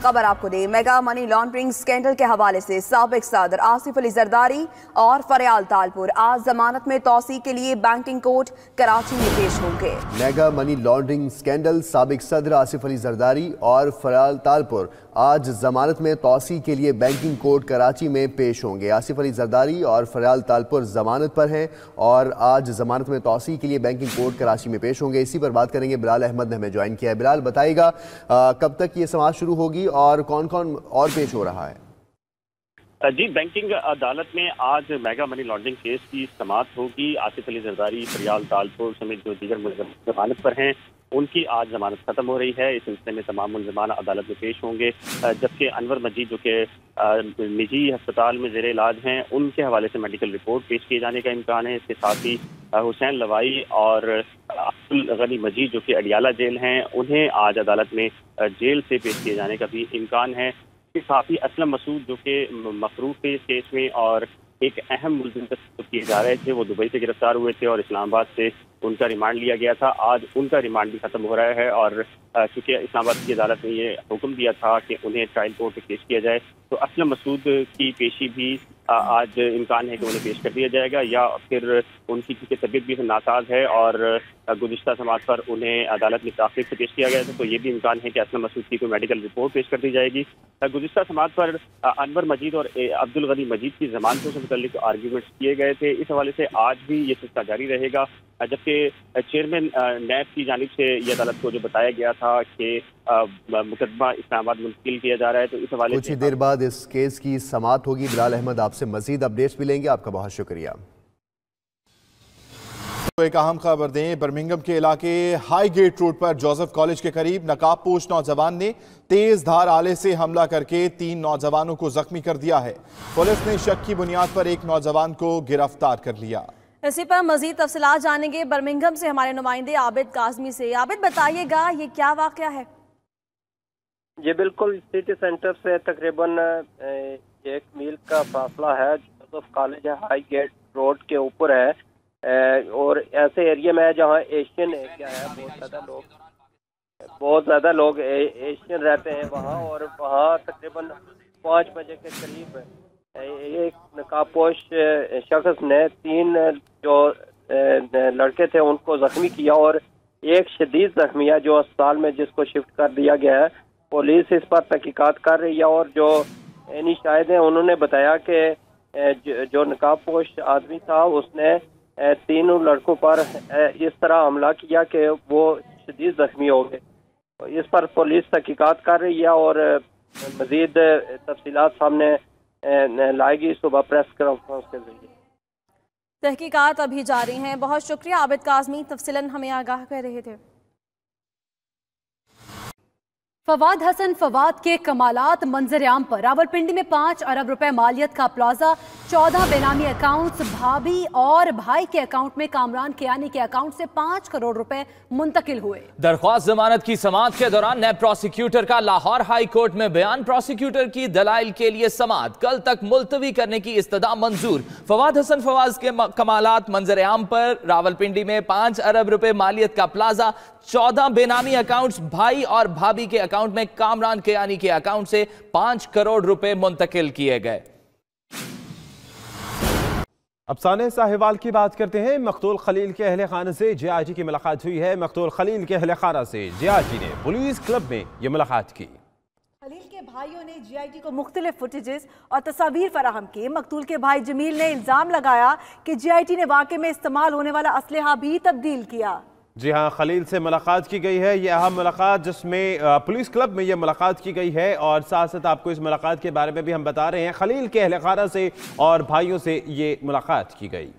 खबर आपको दे, mega money laundering scandal के हवाले से साबिक सदर आसिफ अली जरदारी और फरियाल तालपुर आज जमानत में तौसी के लिए बैंकिंग कोर्ट कराची में पेश होंगे। मेगा मनी लॉन्ड्रिंग स्कैंडल साबिक सदर आसिफ अली जरदारी और फरियाल तालपुर आज जमानत में तौसी के लिए बैंकिंग कोर्ट कराची में पेश होंगे। आसिफ अली जरदारी और फरियाल तालपुर जमानत पर हैं और आज जमानत में तौसी के लिए बैंकिंग कोर्ट कराची में पेश होंगे। इसी पर बात करेंगे। बिलाल अहमद ने हमें ज्वाइन किया है। बिलाल, बताइएगा कब तक ये समाअत शुरू होगी और कौन कौन और पेश हो रहा है? जी, बैंकिंग अदालत में आज मेगा मनी लॉन्ड्रिंग केस की समाअत होगी। आसिफ अली जरदारी, फरियाल तालपुर समेत जो दीगर जमानत पर हैं उनकी आज जमानत खत्म हो रही है। इस सिलसिले में तमाम मुल्ज़िमान अदालत में पेश होंगे, जबकि अनवर मजीद जो कि निजी अस्पताल में ज़ेर इलाज हैं उनके हवाले से मेडिकल रिपोर्ट पेश किए जाने का इम्कान है। इसके साथ ही हुसैन लवाई और अब्दुल गनी मजीद जो कि अडियाला जेल हैं उन्हें आज अदालत में जेल से पेश किए जाने का भी इम्कान है। इसके साथ ही असलम मसूद जो कि मफरूफ थे इस केस में और एक अहम मुलजिम तस्दीक किए जा रहे थे, वो दुबई से गिरफ्तार हुए थे और इस्लामाबाद से उनका रिमांड लिया गया था। आज उनका रिमांड भी खत्म हो रहा है और चूँकि इस्लामाबाद की अदालत ने ये हुक्म दिया था कि उन्हें ट्रायल कोर्ट में पेश किया जाए, तो असलम मसूद की पेशी भी आज इम्कान है कि उन्हें पेश कर दिया जाएगा या फिर उनकी क्योंकि तबीयत भी नासाज है और गुज़िश्ता समात पर उन्हें अदालत में ताक़ीद से पेश किया गया था, तो ये भी इम्कान है कि असलम मसूद की कोई मेडिकल रिपोर्ट पेश कर दी जाएगी। गुज़िश्ता समात पर अनवर मजीद और अब्दुल गनी मजीद की जमानतों से मुतल्लिक आर्ग्यूमेंट्स किए गए थे। इस हवाले से आज भी ये सिलसिला जारी रहेगा, जबकि चेयरमैन नैब की जानिब से ये अदालत को जो बताया गया था कि मुकदमा इस्लामाबाद मुंतकिल किया जा रहा है, तो इस हवाले से कुछ ही देर बाद इस केस की समाअत होगी। बिलाल अहमद आपसे मजीद अपडेट्स मिलेंगे, आपका बहुत शुक्रिया। तो एक अहम खबर दें, बर्मिंघम के इलाके हाई गेट रोड पर जोसेफ कॉलेज के करीब नकाबपोश नौजवान ने तेज धार आले से हमला करके 3 नौजवानों को जख्मी कर दिया है। पुलिस ने शक की बुनियाद पर एक नौजवान को गिरफ्तार कर लिया। इसी पर मजीद तफसीलात जानेंगे बर्मिंघम से हमारे नुमाइंदे आबिद काज़मी से। आबिद, बताइएगा ये क्या वाक़या है? जी बिल्कुल, सिटी सेंटर से तकरीबन 1 मील का फासला है। जोसेफ कॉलेज है, हाई गेट रोड के ऊपर है और ऐसे एरिया में है जहाँ एशियन एरिया है, बहुत ज़्यादा लोग एशियन रहते हैं वहाँ, और वहाँ तकरीबन 5 बजे के करीब एक नकाबपोश शख्स ने 3 जो लड़के थे उनको जख्मी किया और एक शदीद जख्मी है जो अस्पताल में जिसको शिफ्ट कर दिया गया है। पुलिस इस पर तहकीकात कर रही है और जो यानी शायद हैं उन्होंने बताया कि जो नकाबपोश आदमी था उसने 3 लड़कों पर इस तरह हमला किया कि वो शदीद जख्मी हो गए। तो इस पर पुलिस तहकीकात कर रही है और मजीद तफसीलात सामने लाएगी सुबह प्रेस कॉन्फ्रेंस के जरिए। तहकीकात अभी जारी हैं। बहुत शुक्रिया आबिद काज़मी, तफसीलन हमें आगाह कर रहे थे। फवाद हसन फवाद के कमालात मंजर-ए-आम पर रावलपिंडी में 5 अरब रुपए मालियत का प्लाजा, 14 बेनामी अकाउंट्स भाभी और भाई के अकाउंट में कामरान कियानी के अकाउंट से 5 करोड़ रुपए मुंतकिल हुए। दरख्वास्त जमानत की समाअत के दौरान नैब प्रोसिक्यूटर का लाहौर हाई कोर्ट में बयान, प्रोसिक्यूटर की दलाइल के लिए समाअत कल तक मुलतवी करने की इस्तदा मंजूर। फवाद हसन फवाद के कमालात मंजर-ए-आम पर रावलपिंडी में 5 अरब रुपए मालियत का प्लाजा, 14 बेनामी अकाउंट्स भाई और भाभी के अकाउंट में कामरान कियानी के अकाउंट से 5 करोड़ रुपए मुंतकिल किए गए। अफसाने साहिवाल की बात करते हैं। मकतूल खलील के अहले खाना से जेआईटी की मुलाकात हुई है। मकतूल खलील के अहले खाना से जेआईटी ने पुलिस क्लब में यह मुलाकात की। खलील के भाइयों ने जेआईटी को मुख्तलिफ फुटेजेस और तस्वीर फराहम की। मकतूल के भाई जमील ने इल्जाम लगाया कि जेआईटी ने वाकई में इस्तेमाल होने वाला असलहा भी तब्दील किया। जी हाँ, खलील से मुलाकात की गई है। यह अहम मुलाकात जिसमें पुलिस क्लब में यह मुलाकात की गई है और साथ साथ आपको इस मुलाकात के बारे में भी हम बता रहे हैं। खलील के अहले खाना से और भाइयों से ये मुलाकात की गई।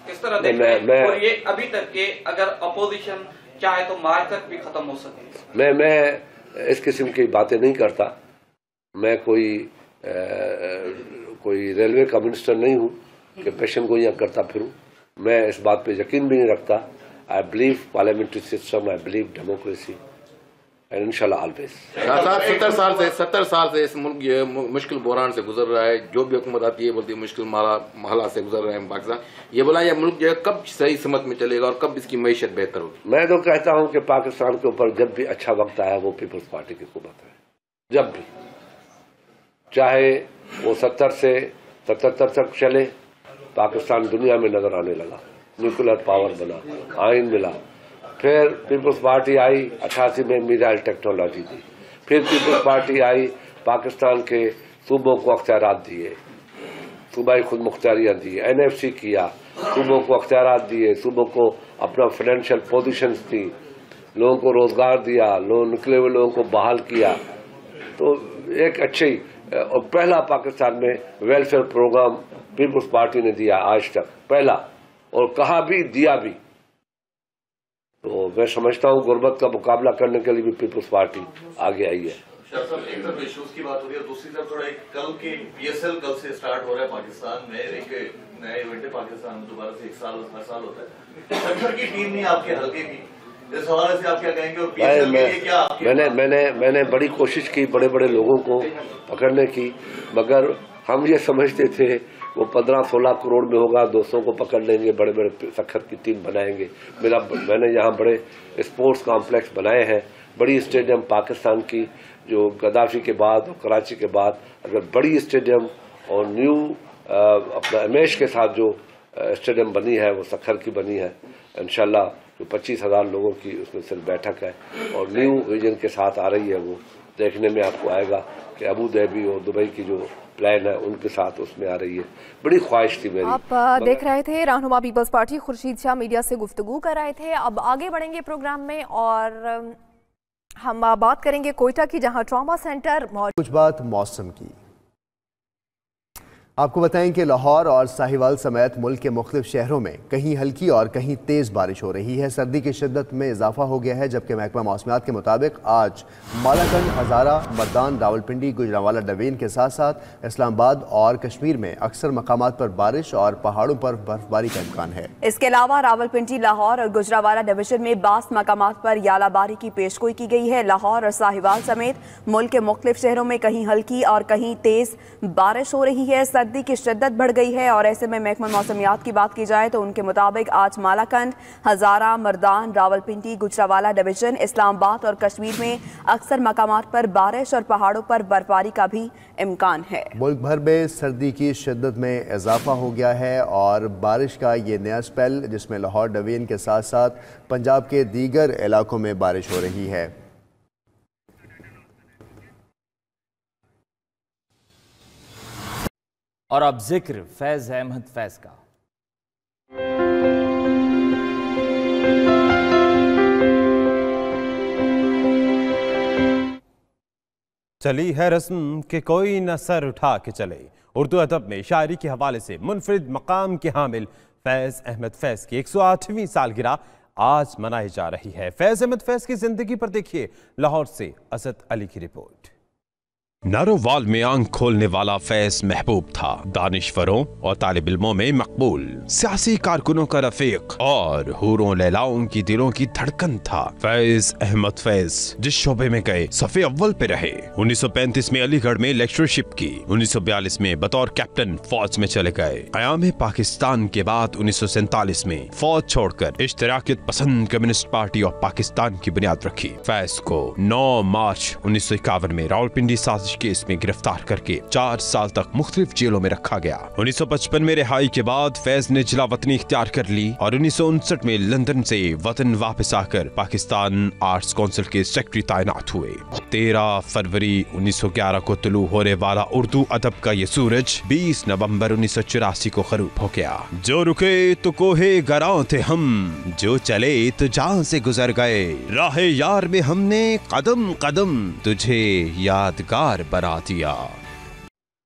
किस तरह देख रहे हैं और ये अभी तक के अगर अपोजिशन चाहे तो मार्च तक भी खत्म हो सके? मैं इस किस्म की बातें नहीं करता। मैं कोई रेलवे का मिनिस्टर नहीं हूँ कि पेशन को यहाँ करता फिरूँ। मैं इस बात पे यकीन भी नहीं रखता। I believe parliamentary system, I believe democracy and इंशाल्लाह ऑलवेज। 70 साल से इस मुल्क ये मुश्किल बहरान से गुजर रहा है। जो भी हुकूमत आती है बोलती है मुश्किल महला से गुजर रहे हैं पाकिस्तान। ये बोला ये मुल्क जो है कब सही समत में चलेगा और कब इसकी मैशत बेहतर होगी? मैं तो कहता हूँ कि पाकिस्तान के ऊपर जब भी अच्छा वक्त आया वो पीपल्स पार्टी की हुकूमत है। जब भी, चाहे वो 70 से 77 तक चले, पाकिस्तान दुनिया में नजर आने लगा, न्यूक्लियर पावर बना, आइन मिला। फिर पीपल्स पार्टी आई, 88 में मिसाइल टेक्नोलॉजी दी। फिर पीपल्स पार्टी आई, पाकिस्तान के सूबों को अख्तियारात दिए, सूबाई खुद मुख्तारियाँ दी, NFC किया, सूबों को अख्तियारात दिए, सूबों को अपना फाइनेंशियल पोजीशंस दी, लोगों को रोजगार दिया, निकले हुए लोगों को बहाल किया। तो एक अच्छी और पहला पाकिस्तान में वेलफेयर प्रोग्राम पीपल्स पार्टी ने दिया आज तक, पहला, और कहा भी, दिया भी। तो मैं समझता हूँ गुर्बत का मुकाबला करने के लिए भी पीपल्स पार्टी आगे आई है। एक तरफ इश्यूज की बात हो रही है, दूसरी तरफ थोड़ा कल की PSL कल से स्टार्ट हो रहा है पाकिस्तान में, एक नया इवेंट है पाकिस्तान में, दोबारा से हर साल होता है। सखर की टीम नहीं आपके हल्के की, इस हवाले से आप क्या कहेंगे? और PSL के लिए क्या मैंने बड़ी कोशिश की बड़े बड़े लोगों को पकड़ने की, मगर हम ये समझते थे वो 15-16 करोड़ में होगा, 200 को पकड़ लेंगे, बड़े बड़े सखर की टीम बनाएंगे। मैंने यहाँ बड़े स्पोर्ट्स कॉम्प्लेक्स बनाए हैं, बड़ी स्टेडियम पाकिस्तान की, जो गद्दाफी के बाद और कराची के बाद अगर बड़ी स्टेडियम और न्यू अपना इमेज के साथ जो स्टेडियम बनी है वो सखर की बनी है। इंशाल्लाह जो 25,000 लोगों की उसमें सिर्फ बैठक है और न्यू विजन के साथ आ रही है, वो देखने में आपको आएगा कि अबू धाबी और दुबई की जो प्लान है उनके साथ उसमें आ रही है। बड़ी ख्वाहिश थी मेरी। आप देख रहे थे रहनुमा peoples party Khurshid Shah media से गुफ्तगू कर रहे थे। अब आगे बढ़ेंगे प्रोग्राम में और हम बात करेंगे कोयटा की, जहां ट्रॉमा सेंटर। कुछ बात मौसम की। आपको बताएं कि लाहौर और साहिवाल समेत मुल्क के मुख्तलिफ शहरों में कहीं हल्की और कहीं तेज़ बारिश हो रही है। सर्दी की शिद्दत में इजाफा हो गया है, जबकि महकमा मौसमियात के मुताबिक आज मालाकंड, हज़ारा, मर्दान, रावलपिंडी, गुजरांवाला डवीन के साथ साथ इस्लामाबाद और कश्मीर में अक्सर मकामात पर बारिश और पहाड़ों पर बर्फबारी का इम्कान है। इसके अलावा रावलपिंडी, लाहौर और गुजरांवाला डिवीजन में बास मकामात पर यालाबारी की पेशगोई की गई है। लाहौर और साहिवाल समेत मुल्क के मुख्तलिफ शहरों में कहीं हल्की और कहीं तेज़ बारिश हो रही है। सर्दी की शिद्दत बढ़ गई है और ऐसे में महकमा मौसमियात की बात की जाए तो उनके मुताबिक आज मालाकंड, हज़ारा, मर्दान, रावलपिंडी, गुजरांवाला डिवीजन, इस्लामाबाद और कश्मीर में अक्सर मकामात पर बारिश और पहाड़ों पर बर्फबारी का भी इम्कान है। मुल्क भर में सर्दी की शिद्दत में इजाफा हो गया है और बारिश का ये नया स्पेल, जिसमें लाहौर डिवीजन के साथ साथ पंजाब के दीगर इलाकों में बारिश हो रही है। और अब जिक्र फैज अहमद फैज का। चली है रस्म कि कोई न सर उठा के चले। उर्दू अदब में शायरी के हवाले से मुनफरिद मकाम के हामिल फैज अहमद फैज की 108वीं सालगिरह आज मनाई जा रही है। फैज अहमद फैज की जिंदगी पर देखिए लाहौर से असद अली की रिपोर्ट। नारोवाल में आंख खोलने वाला फैज महबूब था, दानिश्वरों और तालिब इल्मों में मकबूल, सियासी कारकुनों का रफीक और हूरों लैलाओं की दिलों की धड़कन था। फैज अहमद फैज जिस शोबे में गए सफ़े अव्वल पे रहे। 1935 में अलीगढ़ में लेक्चरशिप की, 1942 में बतौर कैप्टन फौज में चले गए। क़याम पाकिस्तान के बाद 1947 में फौज छोड़कर इश्तराकियत पसंद कम्युनिस्ट पार्टी ऑफ पाकिस्तान की बुनियाद रखी। फैज को 9 मार्च 1951 में रावलपिंडी साजिश केस में गिरफ्तार करके 4 साल तक मुख्तलिफ जेलों में रखा गया। 1955 में रिहाई के बाद फैज ने जिला वतनी इख्तियार कर ली और 1959 में लंदन से वतन वापस आकर पाकिस्तान आर्ट्स काउंसिल के सेक्रेटरी तैनात हुए। 13 फरवरी 1911 को तुलू होने वाला उर्दू अदब का ये सूरज 20 नवंबर 1984 को ग़रूब हो गया। जो रुके तो कोहे गरां थे हम, जो चले तो जहां से गुजर गए, राहे यार में हमने कदम कदम तुझे यादगार बना दिया।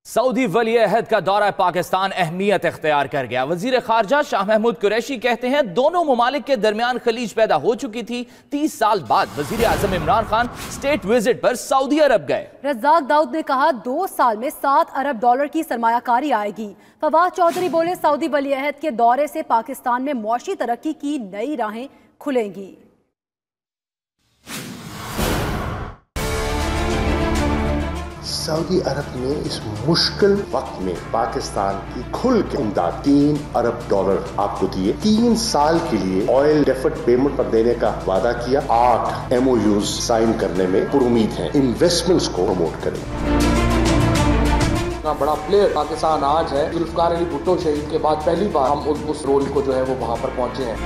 सऊदी वली अहद का दौरा पाकिस्तान अहमियत इख्तियार कर गया। वजीर खारजा शाह महमूद कुरैशी कहते हैं दोनों ममालिक के दरमियान खलीज पैदा हो चुकी थी। 30 साल बाद वजीर आजम इमरान खान स्टेट विजिट पर सऊदी अरब गए। रज़ाक दाऊद ने कहा 2 साल में $7 अरब की सरमायाकारी आएगी। फवाद चौधरी बोले सऊदी वली अहद के दौरे से पाकिस्तान में मौशी तरक्की की नई राहें खुलेंगी। सऊदी अरब ने इस मुश्किल वक्त में पाकिस्तान की खुल के इमदाद $3 अरब आपको दिए। 3 साल के लिए ऑयल डेफर्ड पेमेंट पर देने का वादा किया। 8 MOUs साइन करने में पुरुमीद हैं। इन्वेस्टमेंट्स को प्रमोट करें। बड़ा प्लेयर पाकिस्तान आज है। जुल्फकार अली भुट्टो शहीद के बाद पहली बार हम उस रोल को जो है वो वहाँ पर पहुँचे हैं।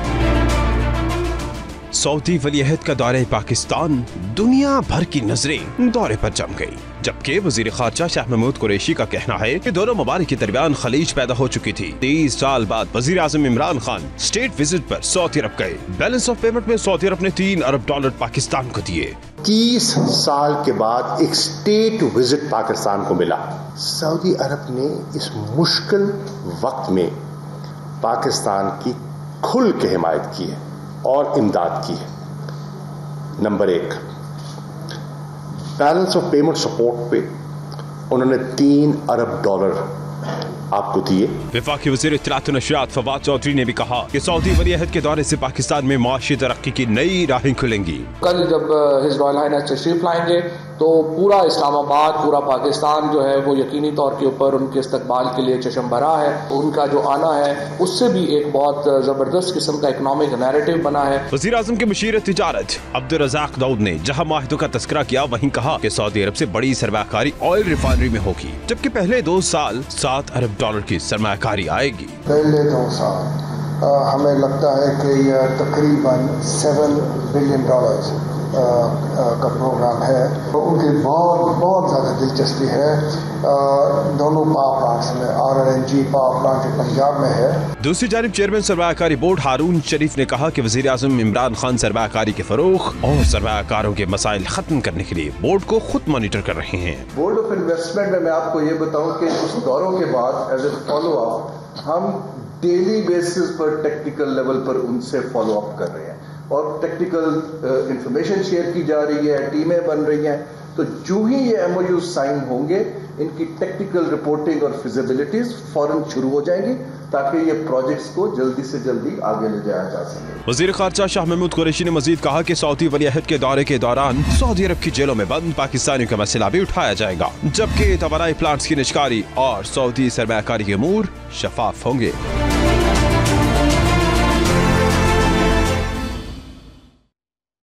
सऊदी वलीअहद का दौरे पाकिस्तान, दुनिया भर की नजरें दौरे पर जम गई। जबकि वजीर खारजा शाह महमूद कुरैशी का कहना है कि दोनों ममालिक के दरमियान खलीज पैदा हो चुकी थी। 30 साल बाद वजीर आजम इमरान खान स्टेट विजिट पर सऊदी अरब गए। बैलेंस ऑफ पेमेंट में सऊदी अरब ने $3 अरब पाकिस्तान को दिए। 30 साल के बाद एक स्टेट विजिट पाकिस्तान को मिला। सऊदी अरब ने इस मुश्किल वक्त में पाकिस्तान की खुल के हिमायत की है और इमदाद की है। Number 1, balance of payment support पे उन्होंने $3 अरब आपको दिए। वफाकी वज़ीर इत्तलात व नशरियात फवाद चौधरी ने भी कहा कि सऊदी वलीअहद के दौरे से पाकिस्तान में माशी तरक्की की नई राहें खुलेंगी। कल जब हिज रॉयल हाइनेस तशरीफ लाएंगे तो पूरा इस्लामाबाद, पूरा पाकिस्तान जो है वो यकीनी तौर के ऊपर उनके इस्तकबाल के लिए चशम भरा है। उनका जो आना है उससे भी एक बहुत जबरदस्त किस्म का इकनॉमिक नैरेटिव बना है। वज़ीर आज़म के मुशीर तिजारत अब्दुल रज़ाक दाऊद ने जहां माहिदों का तस्करा किया, वहीं कहा कि सऊदी अरब से बड़ी सरमायाकारी ऑयल रिफाइनरी में होगी, जबकि पहले 2 साल $7 अरब की सरमायाकारी आएगी। पहले 2 साल हमें लगता है कि यह तकरीबन $7 बिलियन का प्रोग्राम है। उनकी बहुत ज़्यादा दिलचस्पी है दोनों पावर प्लांट्स में। RLNG पावर प्लांट पंजाब में है। दूसरी जानिब चेयरमैन सरमायाकारी बोर्ड हारून शरीफ ने कहा कि वज़ीर आज़म इमरान खान सरमायाकारी के फरोग और सरमायाकारों के मसाइल खत्म करने के लिए बोर्ड को खुद मॉनिटर कर रहे हैं। बोर्ड ऑफ इन्वेस्टमेंट में मैं आपको ये बताऊं कि उस दौरों के बाद एज ए फॉलो अप हम डेली बेसिस पर टेक्निकल लेवल पर उनसे फॉलो अप कर रहे हैं और टेक्निकल इंफॉर्मेशन शेयर की जा रही है, टीमें बन रही हैं। तो जो ही ये MOU साइन होंगे, इनकी टेक्निकल रिपोर्टिंग और फिजिबिलिटीज फौरन शुरू हो जाएंगी ताकि ये प्रोजेक्ट्स को जल्दी से जल्दी आगे ले जाया जा सके। वज़ीर खारजा शाह महमूद कुरैशी ने मजीद कहा कि सऊदी वलीअहद के दौरे के दौरान सऊदी अरब की जेलों में बंद पाकिस्तानियों का मसला भी उठाया जाएगा, जबकि तवानाई प्लांट्स की निजकारी और सऊदी सरमायाकारी के अमूर शफाफ होंगे।